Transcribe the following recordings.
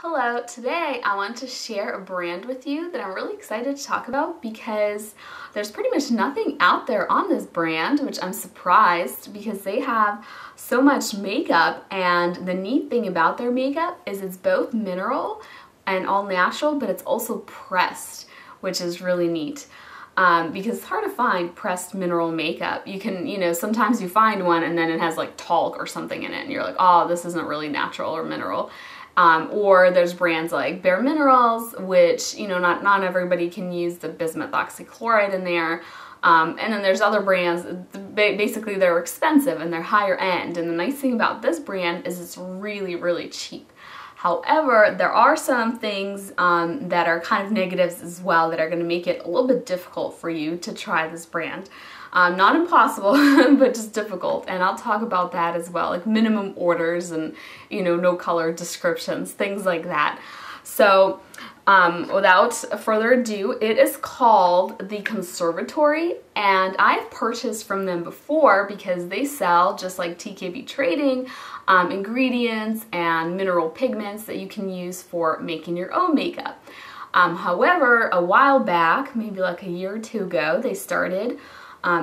Hello, today I want to share a brand with you that I'm really excited to talk about because there's pretty much nothing out there on this brand, which I'm surprised because they have so much makeup, and the neat thing about their makeup is it's both mineral and all natural, but it's also pressed, which is really neat. Because it's hard to find pressed mineral makeup. You can, sometimes you find one and then it has like talc or something in it and you're like, oh, this isn't really natural or mineral. Or there's brands like Bare Minerals, which, not everybody can use the bismuth oxychloride in there. And then there's other brands, basically they're expensive and they're higher end. And the nice thing about this brand is it's really, really cheap. However, there are some things that are kind of negatives as well that are going to make it a little bit difficult for you to try this brand. Not impossible, but just difficult. And I'll talk about that as well, like minimum orders and, no color descriptions, things like that. So without further ado, it is called The Conservatory, and I've purchased from them before because they sell, just like TKB Trading, ingredients and mineral pigments that you can use for making your own makeup. However, a while back, maybe like a year or two ago, they started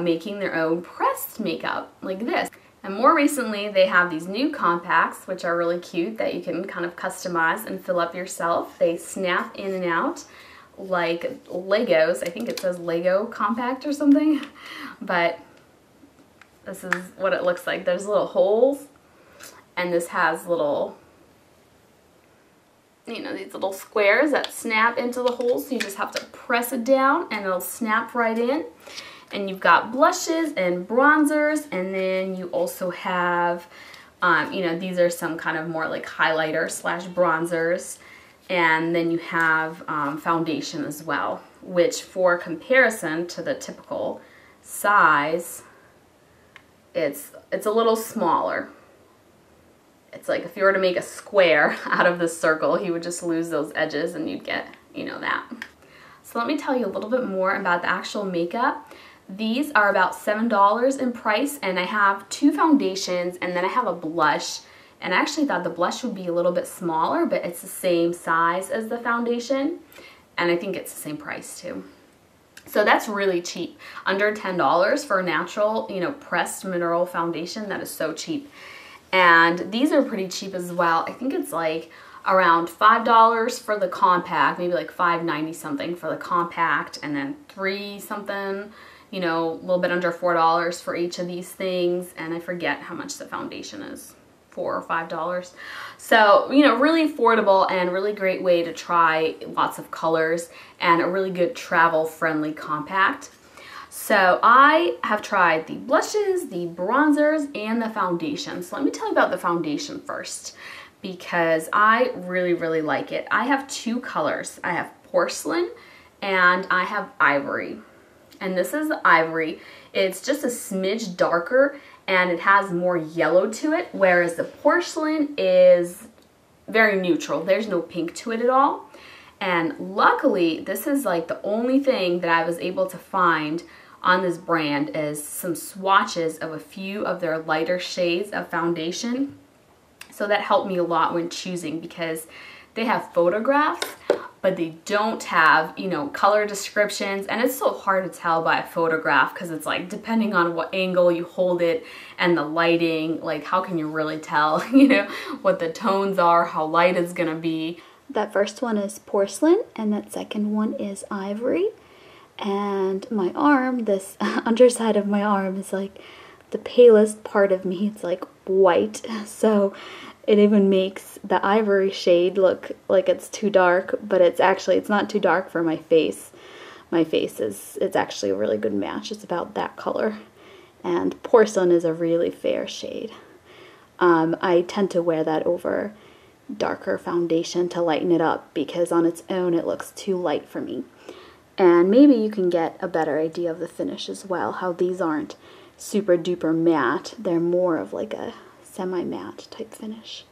making their own pressed makeup like this. And more recently, they have these new compacts, which are really cute, that you can kind of customize and fill up yourself. They snap in and out like Legos. I think it says Lego compact or something. But this is what it looks like. There's little holes, and this has little, these little squares that snap into the holes. So you just have to press it down and it'll snap right in. And you've got blushes and bronzers, and then you also have, these are some kind of more like highlighter slash bronzers, and then you have foundation as well, which for comparison to the typical size, it's a little smaller. It's like if you were to make a square out of this circle, you would just lose those edges and you'd get, that. So let me tell you a little bit more about the actual makeup. These are about $7 in price, and I have two foundations and then I have a blush. And I actually thought the blush would be a little bit smaller, but it's the same size as the foundation, and I think it's the same price too. So that's really cheap. Under $10 for a natural, pressed mineral foundation. That is so cheap. And these are pretty cheap as well. I think it's like around $5 for the compact, maybe like $5.90 something for the compact, and then $3 something, a little bit under $4 for each of these things. And I forget how much the foundation is, $4 or $5. So, really affordable and really great way to try lots of colors, and a really good travel friendly compact. So I have tried the blushes, the bronzers, and the foundation. So let me tell you about the foundation first, because I really, really like it. I have two colors. I have porcelain and I have ivory. And this is the ivory. It's just a smidge darker and it has more yellow to it, whereas the porcelain is very neutral. There's no pink to it at all. And luckily, this is like the only thing that I was able to find on this brand is some swatches of a few of their lighter shades of foundation. So that helped me a lot when choosing, because they have photographs, but they don't have, color descriptions, and it's so hard to tell by a photograph because it's like depending on what angle you hold it and the lighting, like how can you really tell, what the tones are, how light it's gonna be. That first one is porcelain and that second one is ivory. And my arm, this underside of my arm is like the palest part of me. It's like white, so it even makes the ivory shade look like it's too dark, but it's not too dark for my face. My face it's actually a really good match. It's about that color. And porcelain is a really fair shade. I tend to wear that over darker foundation to lighten it up, because on its own it looks too light for me. And maybe you can get a better idea of the finish as well, how these aren't super duper matte. They're more of like a semi-matte type finish.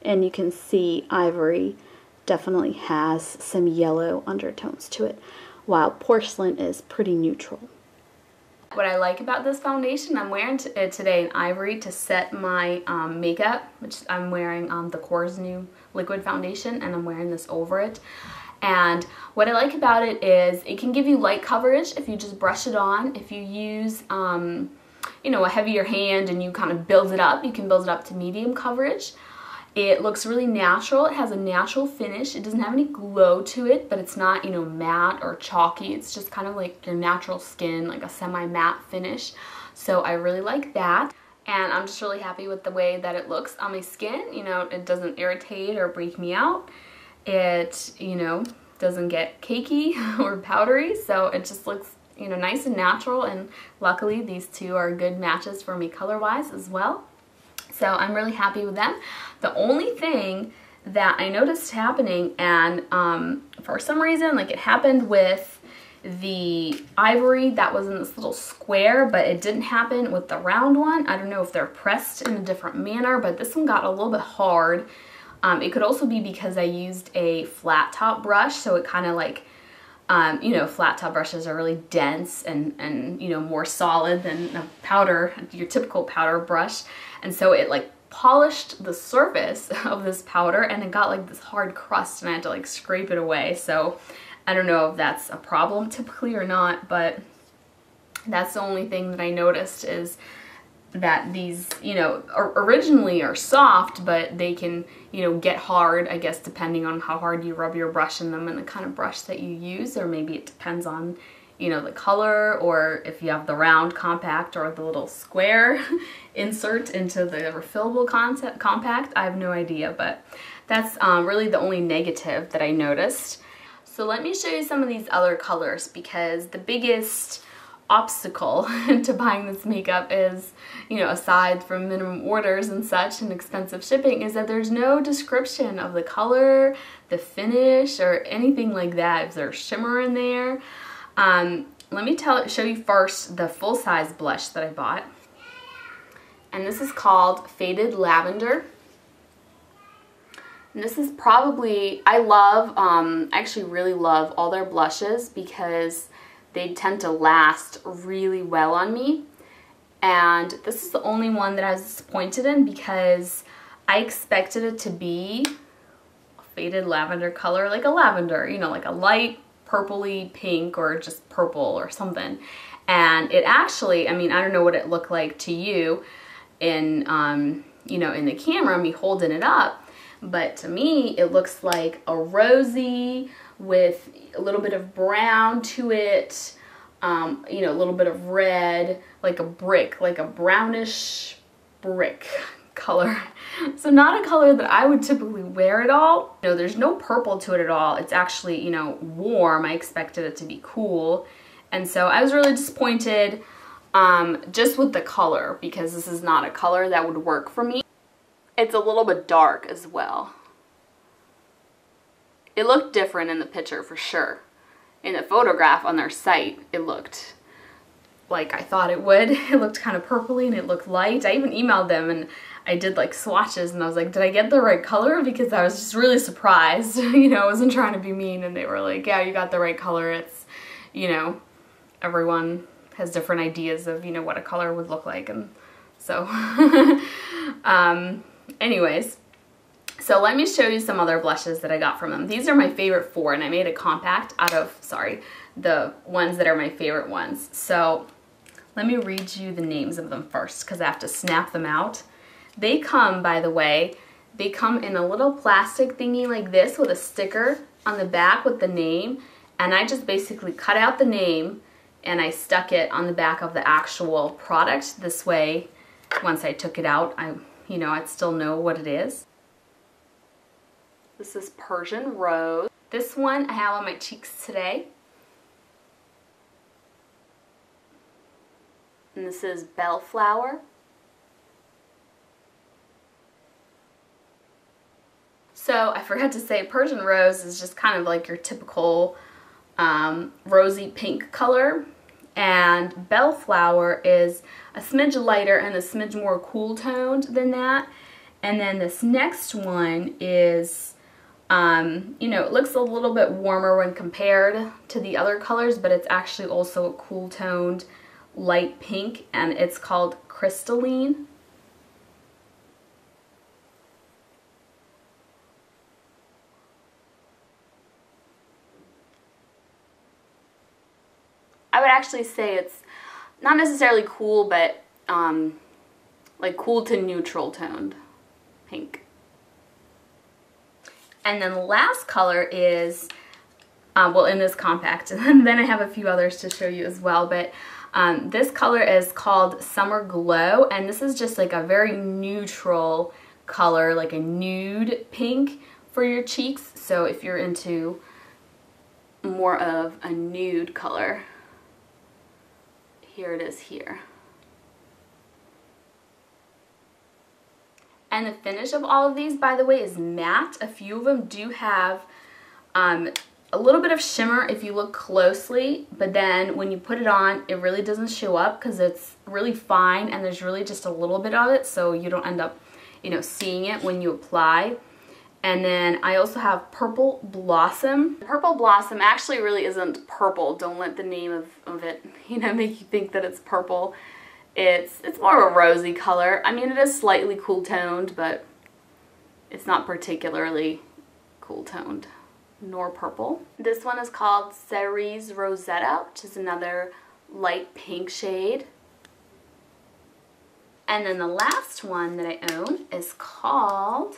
And you can see ivory definitely has some yellow undertones to it, while porcelain is pretty neutral. What I like about this foundation, I'm wearing it today in Ivory to set my makeup, which I'm wearing the Korres new liquid foundation, and I'm wearing this over it. And what I like about it is it can give you light coverage if you just brush it on. If you use, you know, a heavier hand and you kind of build it up, you can build it up to medium coverage. It looks really natural. It has a natural finish. It doesn't have any glow to it, but it's not, you know, matte or chalky. It's just kind of like your natural skin, like a semi-matte finish. So I really like that. And I'm just really happy with the way that it looks on my skin. You know, it doesn't irritate or break me out. It, you know, doesn't get cakey or powdery. So it just looks, you know, nice and natural. And luckily these two are good matches for me color-wise as well. So I'm really happy with them. The only thing that I noticed happening, and for some reason, like it happened with the Ivory that was in this little square, but it didn't happen with the round one. I don't know if they're pressed in a different manner, but this one got a little bit hard. It could also be because I used a flat top brush, so it kind of like, you know, flat top brushes are really dense and you know, more solid than a powder, your typical powder brush. And so it like polished the surface of this powder and it got like this hard crust and I had to like scrape it away. So I don't know if that's a problem typically or not, but that's the only thing that I noticed, is that these, you know, originally are soft, but they can, you know, get hard, I guess, depending on how hard you rub your brush in them and the kind of brush that you use, or maybe it depends on, you know, the color, or if you have the round compact or the little square insert into the refillable compact. I have no idea, but that's really the only negative that I noticed. So let me show you some of these other colors, because the biggest obstacle to buying this makeup is, you know, aside from minimum orders and such and expensive shipping, is that there's no description of the color, the finish, or anything like that. Is there shimmer in there? Let me show you first the full-size blush that I bought. And this is called Faded Lavender. And this is probably, I actually really love all their blushes because they tend to last really well on me. And this is the only one that I was disappointed in because I expected it to be a faded lavender color, like a lavender, you know, like a light purpley pink or just purple or something. And it actually, I mean, I don't know what it looked like to you in, you know, in the camera, me holding it up, but to me, it looks like a rosy with a little bit of brown to it, you know, a little bit of red, like a brick, like a brownish brick color. So not a color that I would typically wear at all. You know, there's no purple to it at all. It's actually, you know, warm. I expected it to be cool. And so I was really disappointed just with the color, because this is not a color that would work for me. It's a little bit dark as well. It looked different in the picture for sure. In the photograph on their site, it looked like I thought it would. It looked kind of purpley and it looked light. I even emailed them and I did like swatches and I was like, did I get the right color? Because I was just really surprised. You know, I wasn't trying to be mean, and they were like, yeah, you got the right color. It's, you know, everyone has different ideas of, you know, what a color would look like. And so, anyways. So let me show you some other blushes that I got from them. These are my favorite four, and I made a compact out of, sorry, the ones that are my favorite ones. So let me read you the names of them first, because I have to snap them out. They come, by the way, they come in a little plastic thingy like this with a sticker on the back with the name, and I just basically cut out the name and I stuck it on the back of the actual product. This way, once I took it out, I'd still know what it is. This is Persian Rose. This one I have on my cheeks today. And this is Bellflower. So I forgot to say, Persian Rose is just kind of like your typical rosy pink color. And Bellflower is a smidge lighter and a smidge more cool toned than that. And then this next one is, you know, it looks a little bit warmer when compared to the other colors, but it's actually also a cool toned light pink, and it's called Crystalline. I would actually say it's not necessarily cool, but like cool to neutral toned pink. And then the last color is, well, in this compact, and then I have a few others to show you as well, but this color is called Summer Glow, and this is just like a very neutral color, like a nude pink for your cheeks. So if you're into more of a nude color, here it is here. And the finish of all of these, by the way, is matte. A few of them do have a little bit of shimmer if you look closely, but then when you put it on, it really doesn't show up because it's really fine and there's really just a little bit of it, so you don't end up, you know, seeing it when you apply. And then I also have Purple Blossom. Purple Blossom actually really isn't purple. Don't let the name of it, you know, make you think that it's purple. It's more of a rosy color. I mean, it is slightly cool toned, but it's not particularly cool toned, nor purple. This one is called Cerise Rosetta, which is another light pink shade. And then the last one that I own is called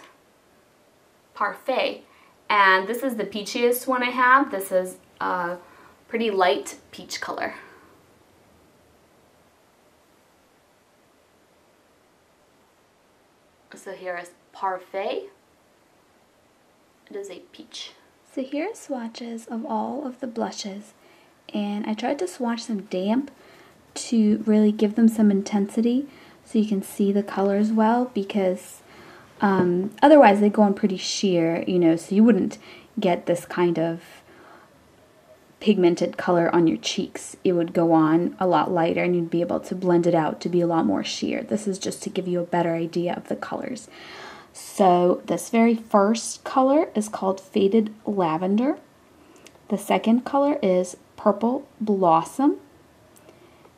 Parfait, and this is the peachiest one I have. This is a pretty light peach color. So here is Parfait. It is a peach. So here are swatches of all of the blushes, and I tried to swatch them damp to really give them some intensity so you can see the colors well, because otherwise they go on pretty sheer, you know, so you wouldn't get this kind of pigmented color on your cheeks. It would go on a lot lighter and you'd be able to blend it out to be a lot more sheer. This is just to give you a better idea of the colors. So this very first color is called Faded Lavender. The second color is Purple Blossom.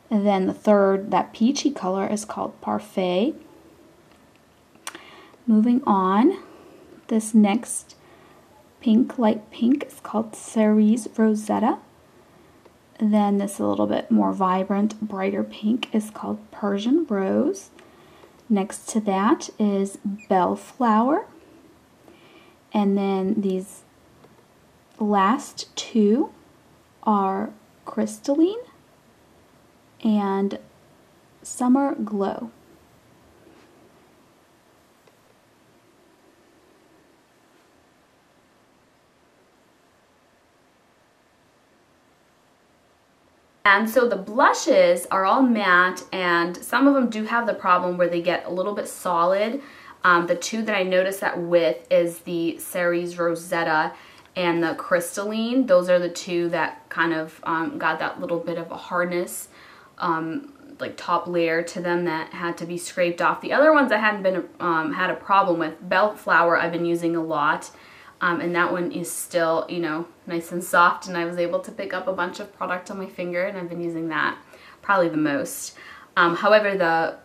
And then the third, that peachy color, is called Parfait. Moving on, this next pink, light pink, is called Cerise Rosetta. Then this a little bit more vibrant, brighter pink is called Persian Rose. Next to that is Bellflower. And then these last two are Crystalline and Summer Glow. And so the blushes are all matte, and some of them do have the problem where they get a little bit solid. The two that I noticed that with is the Cerise Rosetta and the Crystalline. Those are the two that kind of got that little bit of a hardness, like top layer to them that had to be scraped off. The other ones I hadn't been had a problem with. Bellflower I've been using a lot. And that one is still, you know, nice and soft, and I was able to pick up a bunch of product on my finger, and I've been using that probably the most. However, the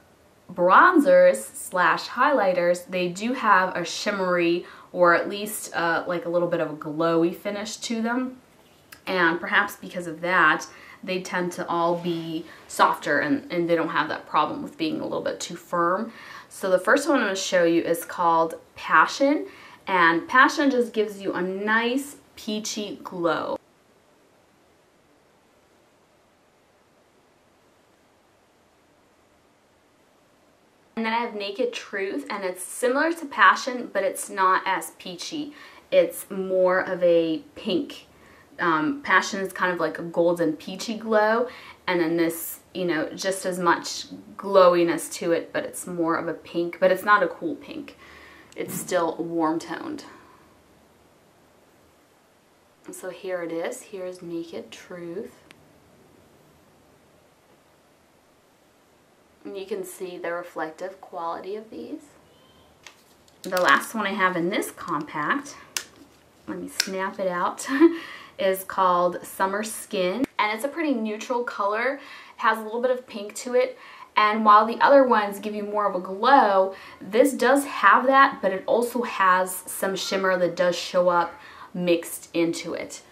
bronzers slash highlighters, they do have a shimmery, or at least like a little bit of a glowy finish to them, and perhaps because of that, they tend to all be softer, and they don't have that problem with being a little bit too firm. So the first one I'm going to show you is called Passion. And Passion just gives you a nice peachy glow. And then I have Naked Truth, and it's similar to Passion, but it's not as peachy. It's more of a pink. Passion is kind of like a golden peachy glow, and then this, you know, just as much glowiness to it, but it's more of a pink, but it's not a cool pink. It's still warm toned. So here it is. Here's Naked Truth. And you can see the reflective quality of these. The last one I have in this compact, let me snap it out, is called Summer Skin. And it's a pretty neutral color, It has a little bit of pink to it. And while the other ones give you more of a glow, this does have that, but it also has some shimmer that does show up mixed into it.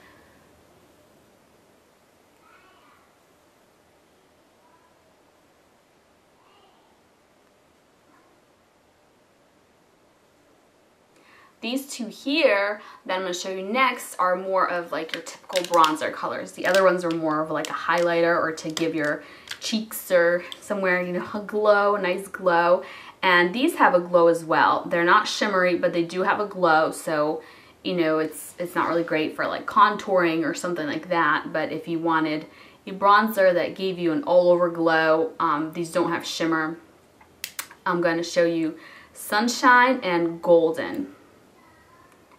These two here that I'm going to show you next are more of like your typical bronzer colors. The other ones are more of like a highlighter or to give your cheeks or somewhere, you know, a glow, a nice glow. And these have a glow as well. They're not shimmery, but they do have a glow. So, you know, it's not really great for like contouring or something like that. But if you wanted a bronzer that gave you an all over glow, these don't have shimmer. I'm going to show you Sunshine and Golden.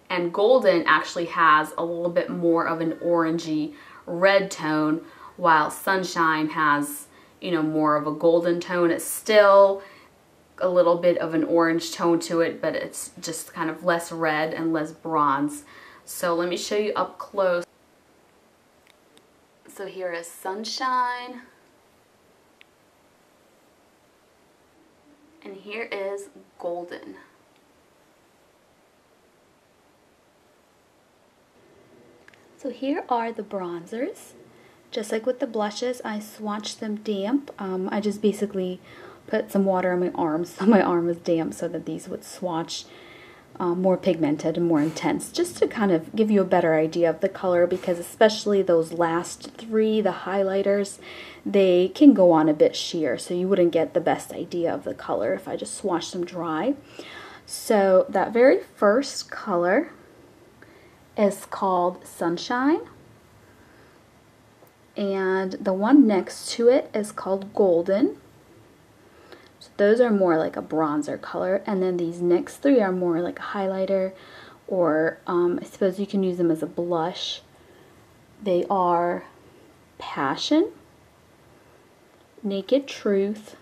And Golden actually has a little bit more of an orangey red tone, while Sunshine has, you know, more of a golden tone. It's still a little bit of an orange tone to it, but it's just kind of less red and less bronze. So let me show you up close. So here is Sunshine. And here is Golden. So here are the bronzers. Just like with the blushes, I swatched them damp. I just basically put some water on my arms so my arm was damp so that these would swatch more pigmented and more intense, just to kind of give you a better idea of the color, because especially those last three, the highlighters, they can go on a bit sheer, so you wouldn't get the best idea of the color if I just swatched them dry. So that very first color is called Sunshine, and the one next to it is called Golden. So those are more like a bronzer color, and then these next three are more like a highlighter, or I suppose you can use them as a blush. They are Passion, Naked Truth,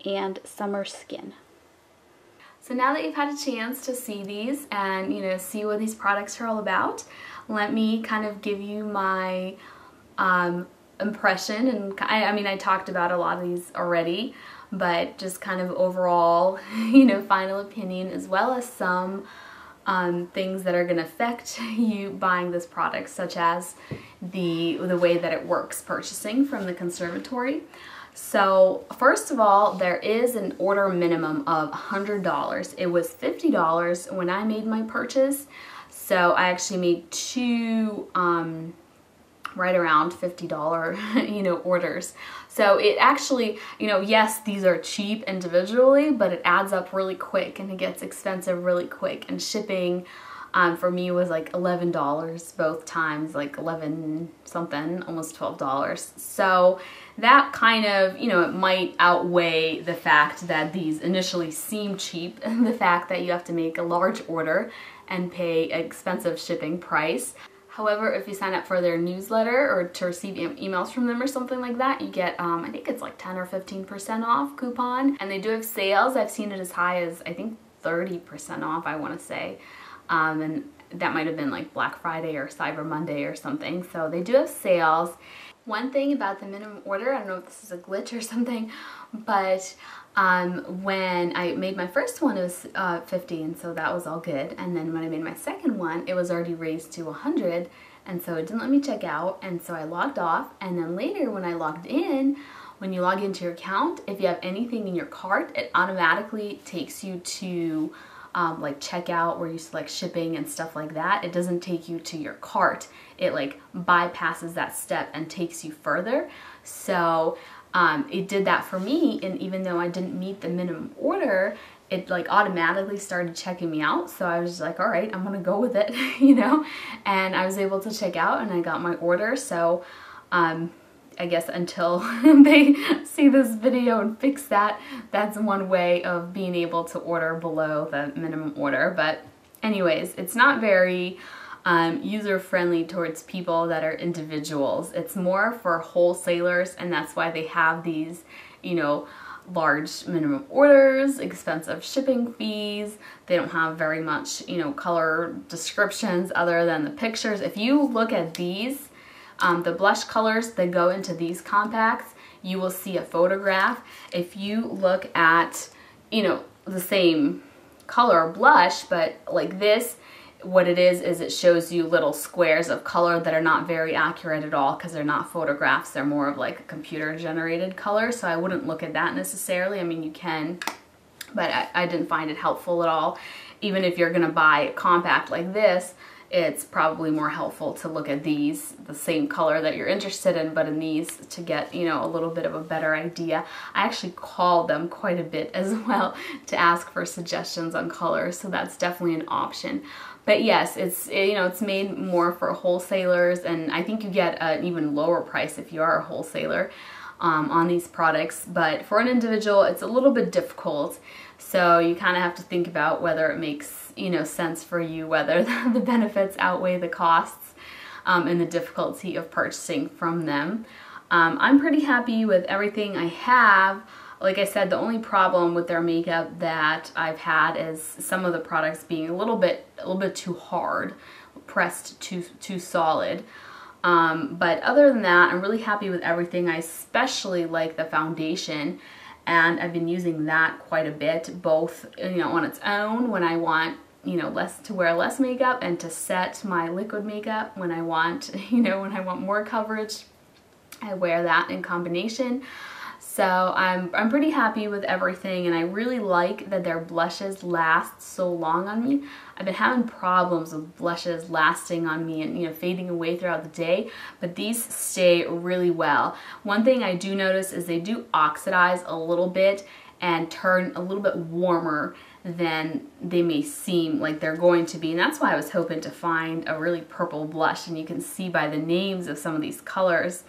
and Summer Skin. So now that you've had a chance to see these and, you know, see what these products are all about, let me kind of give you my impression. And I mean, I talked about a lot of these already, but just kind of overall, you know, final opinion, as well as some things that are going to affect you buying this product, such as the way that it works purchasing from the conservatory. So first of all, there is an order minimum of $100. It was $50 when I made my purchase, so I actually made two right around $50 you know, orders. So it actually, you know, yes, these are cheap individually, but it adds up really quick and it gets expensive really quick. And shipping for me was like $11 both times, like 11 something, almost $12. So that kind of, you know, it might outweigh the fact that these initially seem cheap and the fact that you have to make a large order and pay an expensive shipping price. However, if you sign up for their newsletter or to receive emails from them or something like that, you get, I think it's like 10 or 15% off coupon. And they do have sales. I've seen it as high as, I think, 30% off, I want to say. And that might have been like Black Friday or Cyber Monday or something. So they do have sales. One thing about the minimum order, I don't know if this is a glitch or something, but when I made my first one, it was 50, and so that was all good. And then when I made my second one, it was already raised to 100, and so it didn't let me check out, and so I logged off. And then later when I logged in, when you log into your account, if you have anything in your cart, it automatically takes you to like checkout, where you select shipping and stuff like that. It doesn't take you to your cart. It like bypasses that step and takes you further. So it did that for me, and even though I didn't meet the minimum order, it like automatically started checking me out. So I was just like, all right, I'm gonna go with it, you know, and I was able to check out and I got my order. So I guess until they see this video and fix that, that's one way of being able to order below the minimum order. But anyways, it's not very user-friendly towards people that are individuals. It's more for wholesalers, and that's why they have these, you know, large minimum orders, expensive shipping fees. They don't have very much, you know, color descriptions other than the pictures. If you look at these, the blush colors that go into these compacts, you will see a photograph. If you look at, you know, the same color blush, but like this, what it is it shows you little squares of color that are not very accurate at all because they're not photographs. They're more of like a computer generated color. So I wouldn't look at that necessarily. I mean, you can, but I didn't find it helpful at all. Even if you're gonna buy a compact like this, it's probably more helpful to look at these, the same color that you're interested in, but in these to get, you know, a little bit of a better idea. I actually called them quite a bit as well to ask for suggestions on colors, so that's definitely an option. But yes, it's, you know, it's made more for wholesalers, and I think you get an even lower price if you are a wholesaler on these products. But for an individual, it's a little bit difficult. So you kind of have to think about whether it makes, you know, sense for you, whether the benefits outweigh the costs and the difficulty of purchasing from them. I'm pretty happy with everything I have. Like I said, the only problem with their makeup that I've had is some of the products being a little bit too hard, pressed too solid. But other than that, I'm really happy with everything. I especially like the foundation, and I've been using that quite a bit, both, you know, on its own when I want, you know, to wear less makeup, and to set my liquid makeup when I want, you know, when I want more coverage. I wear that in combination. So I'm pretty happy with everything, and I really like that their blushes last so long on me. I've been having problems with blushes lasting on me and, you know, fading away throughout the day, but these stay really well. One thing I do notice is they do oxidize a little bit and turn a little bit warmer than they may seem like they're going to be, and that's why I was hoping to find a really purple blush. And you can see by the names of some of these colors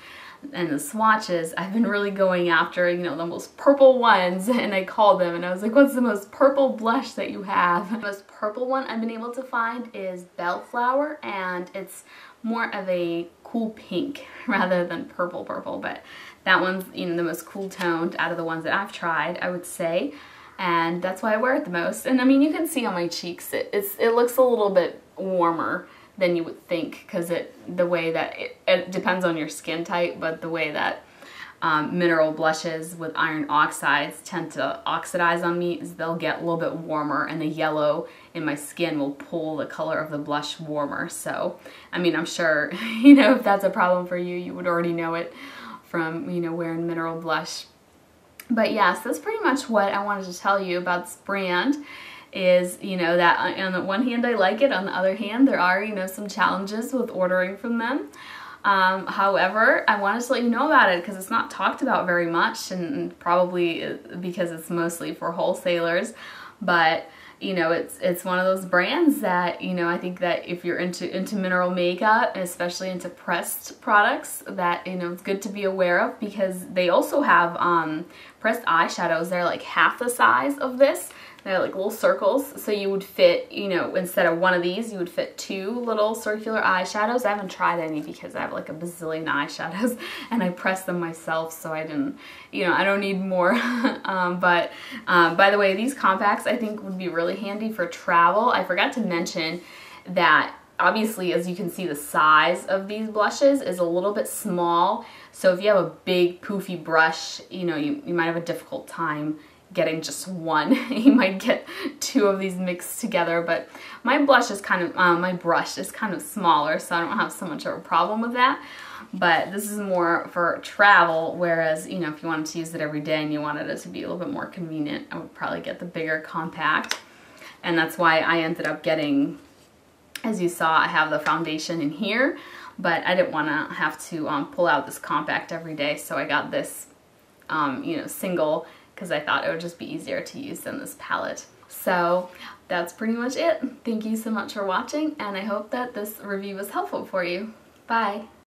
and the swatches, I've been really going after, you know, the most purple ones, and I called them and I was like, what's the most purple blush that you have? The most purple one I've been able to find is Bellflower, and it's more of a cool pink rather than purple, but that one's, you know, the most cool toned out of the ones that I've tried, I would say, and that's why I wear it the most. And I mean, you can see on my cheeks, it looks a little bit warmer than you would think, because the way that it depends on your skin type, but the way that mineral blushes with iron oxides tend to oxidize on me is they'll get a little bit warmer, and the yellow in my skin will pull the color of the blush warmer. So, I mean, I'm sure, you know, if that's a problem for you, you would already know it from, you know, wearing mineral blush. But yes, that's pretty much what I wanted to tell you about this brand. Is, you know, that on the one hand I like it, on the other hand there are, you know, some challenges with ordering from them. However, I wanted to let you know about it because it's not talked about very much, and probably because it's mostly for wholesalers. But, you know, it's one of those brands that, you know, I think that if you're into mineral makeup, and especially into pressed products, that, you know, it's good to be aware of, because they also have pressed eyeshadows. They're like half the size of this. They're like little circles, so you would fit, you know, instead of one of these, you would fit 2 little circular eyeshadows. I haven't tried any because I have like a bazillion eyeshadows and I press them myself, so I didn't, you know, I don't need more. But by the way, these compacts I think would be really handy for travel. I forgot to mention that obviously, as you can see, the size of these blushes is a little bit small, so if you have a big poofy brush, you know, you might have a difficult time getting just one. You might get 2 of these mixed together, but my blush is kind of, my brush is kind of smaller, so I don't have so much of a problem with that. But this is more for travel, whereas, you know, if you wanted to use it every day and you wanted it to be a little bit more convenient, I would probably get the bigger compact. And that's why I ended up getting, as you saw, I have the foundation in here, but I didn't want to have to pull out this compact every day, so I got this, you know, single, because I thought it would just be easier to use than this palette. So that's pretty much it. Thank you so much for watching, and I hope that this review was helpful for you. Bye!